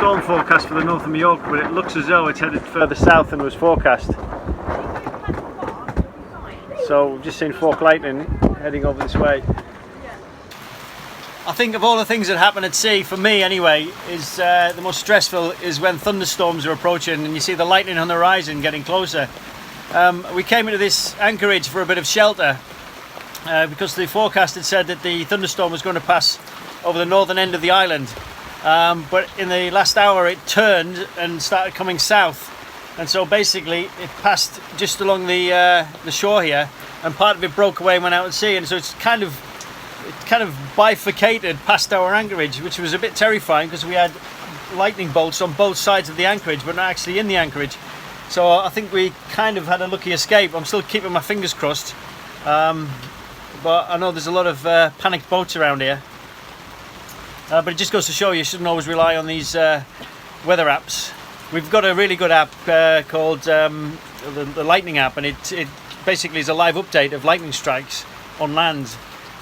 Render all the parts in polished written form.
storm forecast for the north of Mallorca, but it looks as though it's headed further south than was forecast. So we've just seen fork lightning heading over this way. I think of all the things that happen at sea, for me anyway, is the most stressful is when thunderstorms are approaching and you see the lightning on the horizon getting closer. We came into this anchorage for a bit of shelter because the forecast had said that the thunderstorm was going to pass over the northern end of the island. But in the last hour it turned and started coming south, and so basically it passed just along the shore here, and part of it broke away and went out at sea, and so it kind of bifurcated past our anchorage, which was a bit terrifying because we had lightning bolts on both sides of the anchorage but not actually in the anchorage. So I think we kind of had a lucky escape. I'm still keeping my fingers crossed, but I know there's a lot of panicked boats around here. But it just goes to show you shouldn't always rely on these weather apps. We've got a really good app called the Lightning app, and it basically is a live update of lightning strikes on land.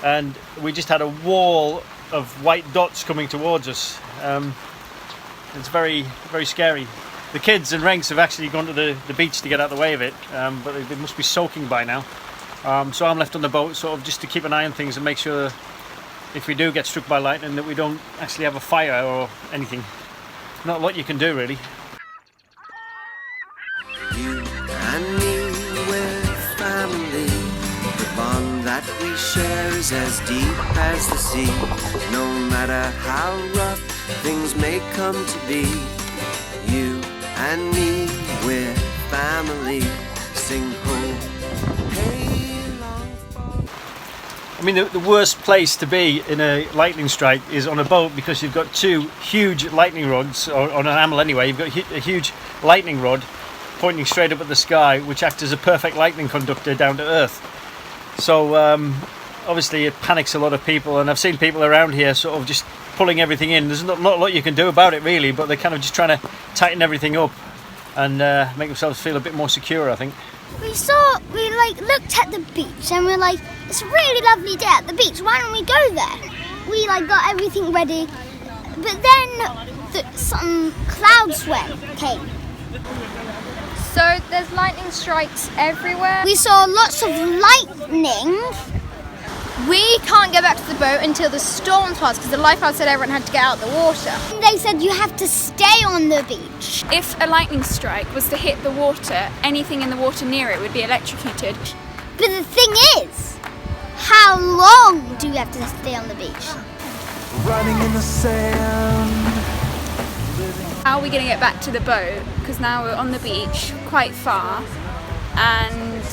And we just had a wall of white dots coming towards us. It's very, very scary. The kids and Renks have actually gone to the beach to get out of the way of it, but they must be soaking by now. So I'm left on the boat sort of just to keep an eye on things and make sure if we do get struck by lightning that we don't actually have a fire or anything. Not a lot you can do really. You and me, we're family. The bond that we share is as deep as the sea. No matter how rough things may come to be, you and me, we're family. Sing home, hey long fall. I mean, the worst place to be in a lightning strike is on a boat, because you've got two huge lightning rods, or on an animal anyway, you've got a huge lightning rod pointing straight up at the sky, which acts as a perfect lightning conductor down to earth. So obviously it panics a lot of people, and I've seen people around here sort of just pulling everything in. There's not a lot you can do about it really, but they're kind of just trying to tighten everything up and make themselves feel a bit more secure, I think. We looked at the beach and we're like, it's a really lovely day at the beach, why don't we go there? We got everything ready, but then some cloud sweat came. So there's lightning strikes everywhere. We saw lots of lightning. We can't go back to the boat until the storm's passed because the lifeguard said everyone had to get out of the water. They said you have to stay on the beach. If a lightning strike was to hit the water, anything in the water near it would be electrocuted. But the thing is, how long do you have to stay on the beach? Running in the sand. How are we going to get back to the boat? Because now we're on the beach quite far and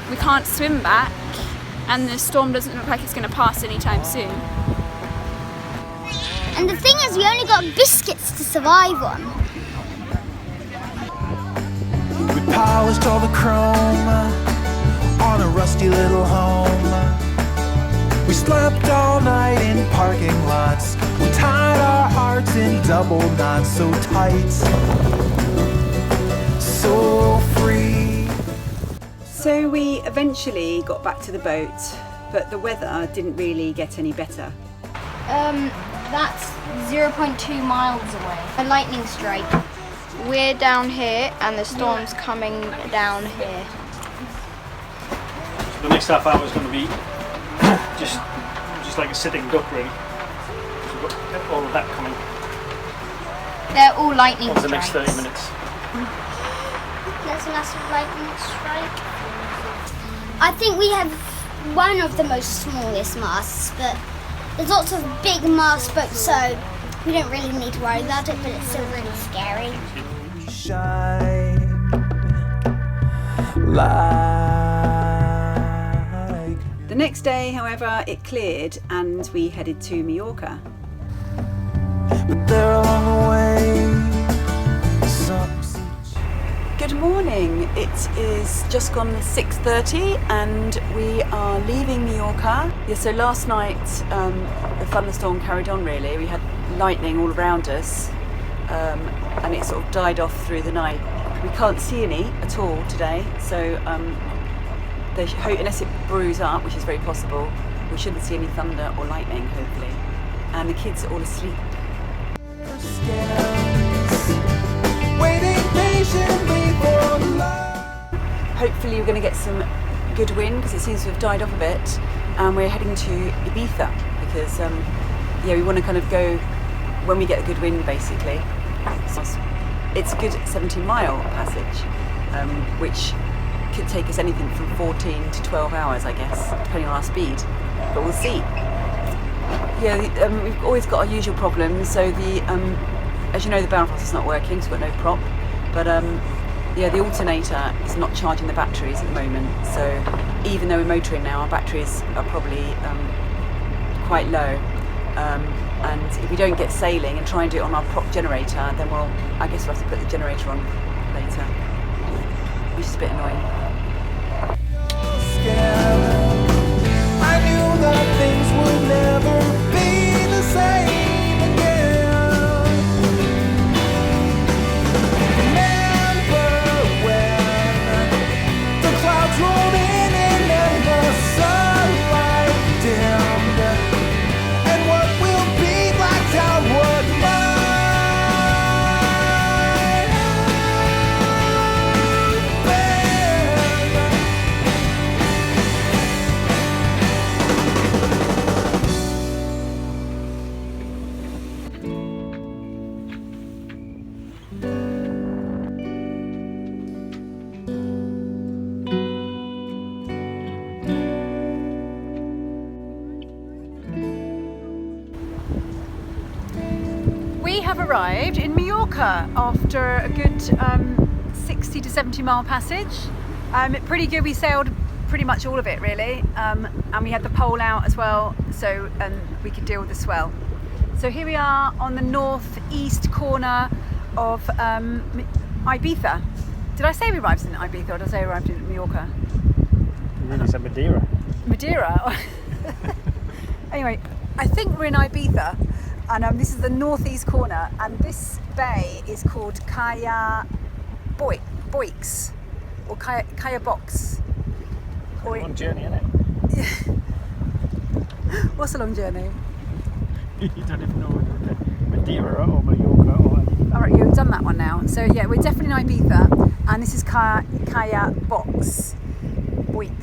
we can't swim back, and the storm doesn't look like it's going to pass anytime soon. And the thing is, we only got biscuits to survive on. We polished all the chrome on a rusty little home. We slept all night in parking lots. We tied our hearts in double knots, so tight, so free. So we eventually got back to the boat, but the weather didn't really get any better. That's 0.2 miles away. A lightning strike. We're down here and the storm's coming down here. The next half hour is going to be just like a sitting duck really. So we've got all of that coming They're all lightning over the strikes. next 30 minutes. There's a massive lightning strike. I think we have one of the most smallest masts, but there's lots of big mast boats, so we don't really need to worry about it, but it's still really scary. Shine like. The next day, however, it cleared and we headed to Mallorca. But there along the way, Good morning. It is just gone 6:30 and we are leaving Mallorca. Yeah, so last night the thunderstorm carried on really. We had lightning all around us and it sort of died off through the night. We can't see any at all today, so unless it brews up, which is very possible, we shouldn't see any thunder or lightning, hopefully. And the kids are all asleep. Waiting patiently for love. Hopefully we're going to get some good wind because it seems to have died off a bit, and we're heading to Ibiza because yeah, we want to kind of go when we get a good wind basically. So it's a good 17-mile passage, which could take us anything from 14 to 12 hours, I guess, depending on our speed, but we'll see. Yeah, we've always got our usual problems. So as you know, the barrel is not working, so we've got no prop, but yeah, the alternator is not charging the batteries at the moment, so even though we're motoring now, our batteries are probably quite low, and if we don't get sailing and try and do it on our prop generator, then I guess we'll have to put the generator on later, which is a bit annoying. I knew that things would never be the same again. Remember when the clouds rolled in and the sunlight dimmed, and what will be blacked out what might have been. We have arrived in Mallorca after a good 60 to 70 mile passage. Pretty good, we sailed pretty much all of it really, and we had the pole out as well, so we could deal with the swell. So here we are on the northeast corner of Ibiza. Did I say we arrived in Ibiza or did I say we arrived in Mallorca? You really said Madeira. Madeira? Anyway, I think we're in Ibiza, and this is the northeast corner, and this bay is called Kaya Boix, or Kaya Box. Or Long journey, isn't it? What's a long journey? You don't even know whether Madeira or Mallorca or... Alright, you've done that one now. So yeah, we're definitely in Ibiza, and this is Kaya Box. We've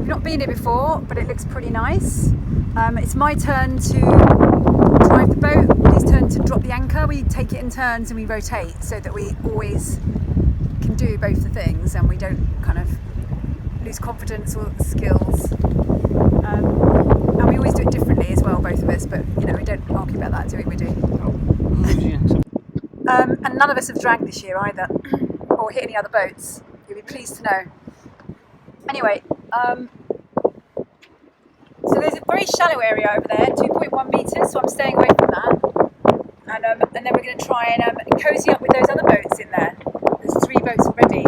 not been here before, but it looks pretty nice. It's my turn to drive the boat, Lee's turn to drop the anchor. We take it in turns and we rotate so that we always can do both the things and we don't kind of lose confidence or skills. And we always do it differently as well, both of us, but you know, we don't argue about that, do we? We do. And none of us have drank this year either, or hit any other boats. You'll be pleased to know. Anyway, so there's a very shallow area over there, 2.1 metres, so I'm staying away from that. And then we're going to try and cozy up with those other boats in there. There's 3 boats already.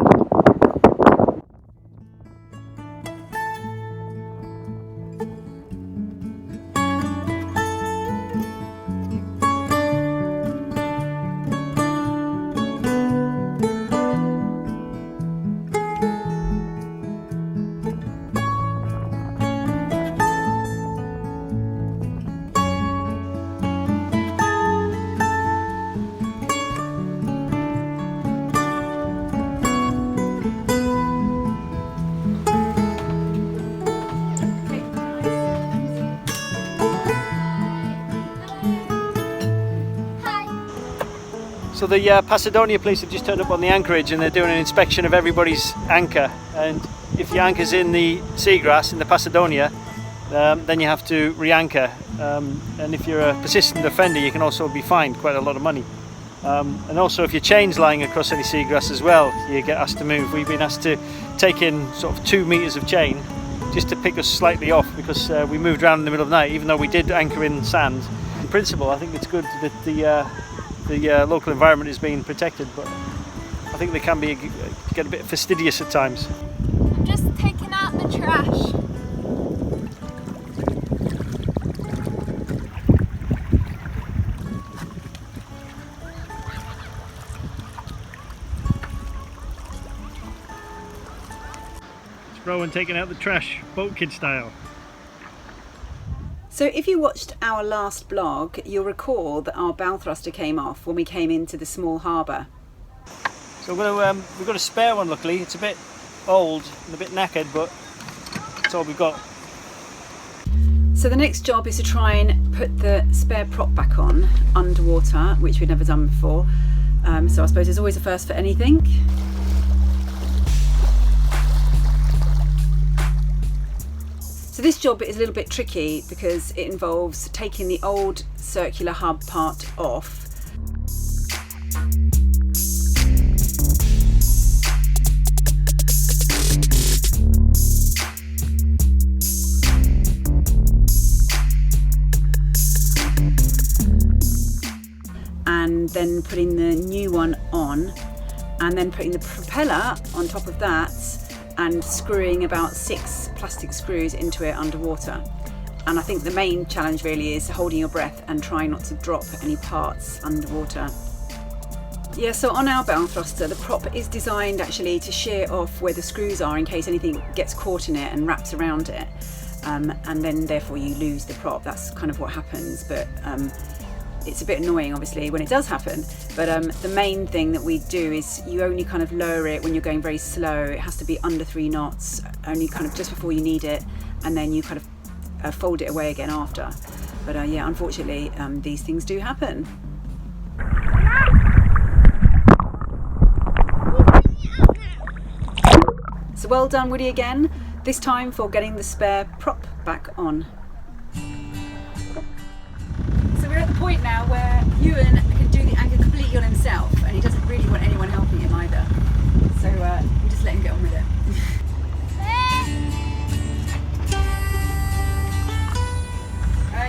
So the Pasadonia police have just turned up on the anchorage and they're doing an inspection of everybody's anchor, and if your anchor's in the seagrass in the Pasadonia, then you have to re-anchor, and if you're a persistent offender you can also be fined quite a lot of money, and also if your chain's lying across any seagrass as well, you get asked to move. We've been asked to take in sort of 2 meters of chain just to pick us slightly off because we moved around in the middle of the night even though we did anchor in sand. In principle I think it's good that the local environment is being protected, but I think they can get a bit fastidious at times. I'm just taking out the trash. It's Rowan taking out the trash, boat kid style. So if you watched our last vlog, you'll recall that our bow thruster came off when we came into the small harbour. So we've got a spare one, luckily. It's a bit old and a bit knackered, but that's all we've got. So the next job is to try and put the spare prop back on underwater, which we've never done before. So I suppose there's always a first for anything. So this job is a little bit tricky because it involves taking the old circular hub part off. And then putting the new one on, and then putting the propeller on top of that and screwing about 6 plastic screws into it underwater. And I think the main challenge really is holding your breath and trying not to drop any parts underwater. Yeah, so on our bow thruster, the prop is designed actually to shear off where the screws are in case anything gets caught in it and wraps around it. And then therefore you lose the prop. That's kind of what happens, but it's a bit annoying obviously when it does happen, but the main thing that we do is you only kind of lower it when you're going very slow. It has to be under 3 knots, only kind of just before you need it, and then you kind of fold it away again after. But yeah, unfortunately these things do happen. So well done Woody again, this time for getting the spare prop back on. We're at the point now where Ewan can do the anchor completely on himself, and he doesn't really want anyone helping him either. So we just let him get on with it.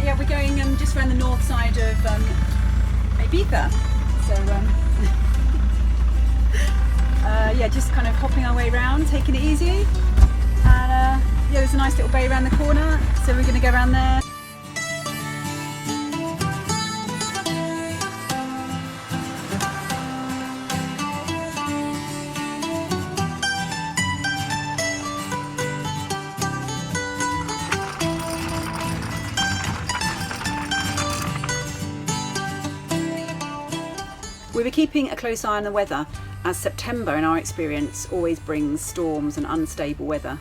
Yeah, we're going just around the north side of Ibiza. So yeah, just kind of hopping our way around, taking it easy. And yeah, there's a nice little bay around the corner, so we're going to go around there. We were keeping a close eye on the weather, as September in our experience always brings storms and unstable weather.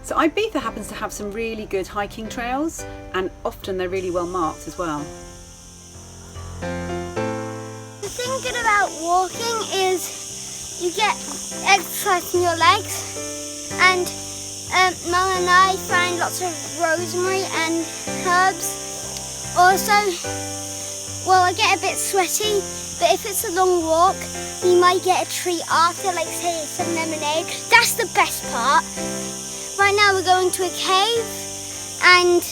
So Ibiza happens to have some really good hiking trails, and often they're really well marked as well. The thing good about walking is you get exercise in your legs, and Mum and I find lots of rosemary and herbs. Also, well, I get a bit sweaty, but if it's a long walk, you might get a treat after, like say some lemonade. That's the best part. Right now we're going to a cave, and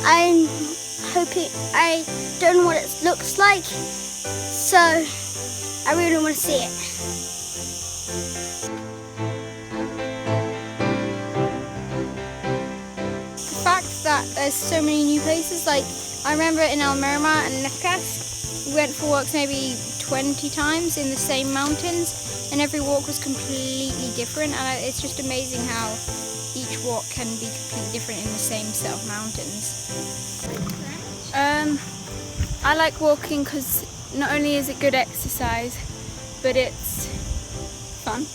I'm hoping, I don't know what it looks like, so I really want to see it. The fact that there's so many new places, like I remember in Almerma and Nefkas, we went for walks maybe 20 times in the same mountains, and every walk was completely different, and it's just amazing how each walk can be completely different in the same set of mountains. I like walking because not only is it good exercise, but it's fun.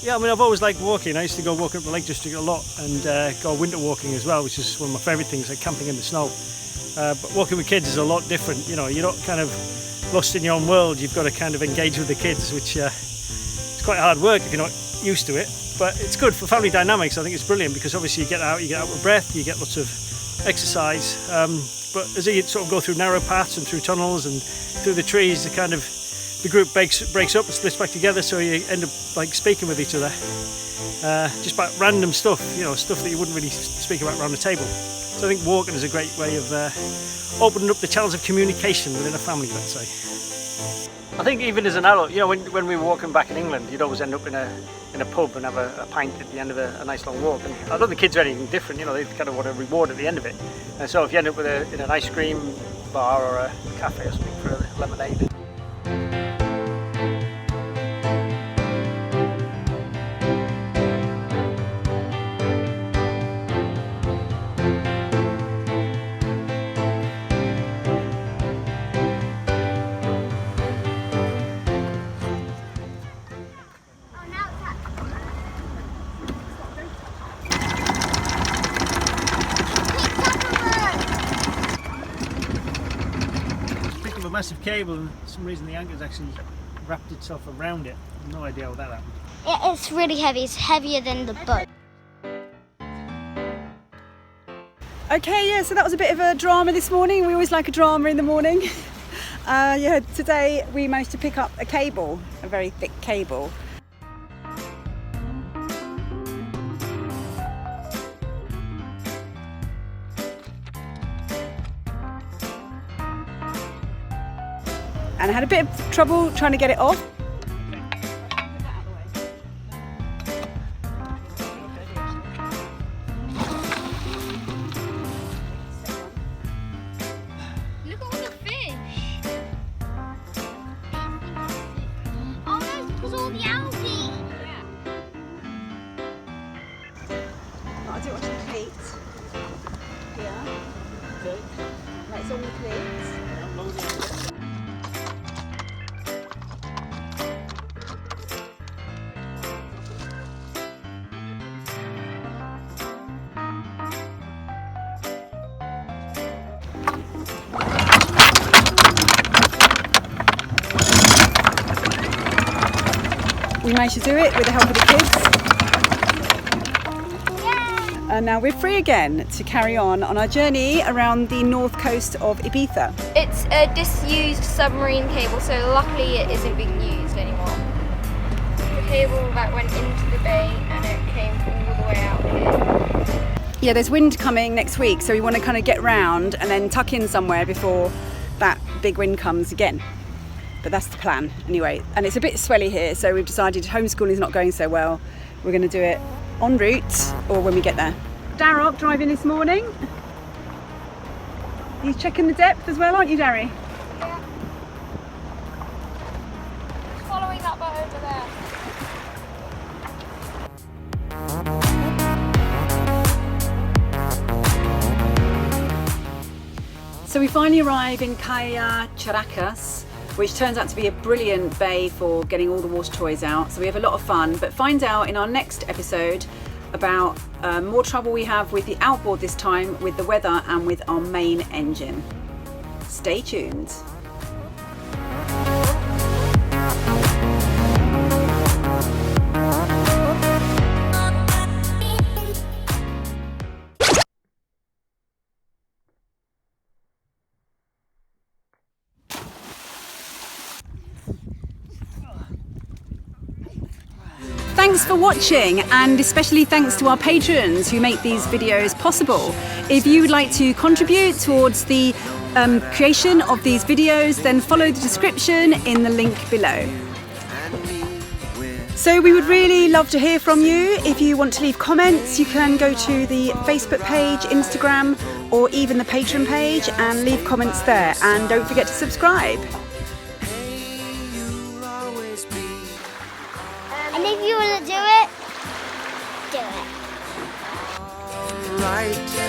Yeah, I mean, I've always liked walking. I used to go walking up the Lake District a lot, and go winter walking as well, which is one of my favourite things, like camping in the snow. But walking with kids is a lot different. You know, you're not kind of lost in your own world. You've got to kind of engage with the kids, which it's quite hard work if you're not used to it. But it's good for family dynamics. I think it's brilliant because obviously you get out with breath, you get lots of exercise. But as you sort of go through narrow paths and through tunnels and through the trees, the group breaks up and splits back together, so you end up like speaking with each other just about random stuff, you know, stuff that you wouldn't really speak about around the table. So I think walking is a great way of opening up the channels of communication within a family, let's say. I think even as an adult, you know, when we were walking back in England, you'd always end up in a pub and have a pint at the end of a nice long walk. And I don't think kids are anything different, you know, they kind of want a reward at the end of it. And so if you end up in an ice cream bar or a cafe or something for a lemonade. massive cable, and for some reason the anchor's actually wrapped itself around it. No idea how that happened. It's really heavy. It's heavier than the boat. Okay, yeah, so that was a bit of a drama this morning. We always like a drama in the morning. Yeah, today we managed to pick up a cable, a very thick cable. And I had a bit of trouble trying to get it off. Look at all the fish. Oh no, because all the algae. I do want to cleat. Here. That's all the cleats. We managed to do it with the help of the kids. And now we're free again to carry on our journey around the north coast of Ibiza. It's a disused submarine cable, so luckily it isn't being used anymore. The cable that went into the bay and it came all the way out here. Yeah, there's wind coming next week, so we want to kind of get round and then tuck in somewhere before that big wind comes again. But that's the plan anyway. And it's a bit swelly here, so we've decided homeschooling is not going so well. We're going to do it en route or when we get there. Darrock driving this morning. He's checking the depth as well, aren't you, Darry? Yeah. Following that boat over there. So we finally arrive in Caia Characas, which turns out to be a brilliant bay for getting all the water toys out. So we have a lot of fun, but find out in our next episode about more trouble we have with the outboard this time, with the weather and with our main engine. Stay tuned. Thanks for watching, and especially thanks to our patrons who make these videos possible. If you would like to contribute towards the creation of these videos, then follow the description in the link below. So we would really love to hear from you. If you want to leave comments, you can go to the Facebook page, Instagram, or even the Patreon page and leave comments there. And don't forget to subscribe. And if you want to do it, do it. Right.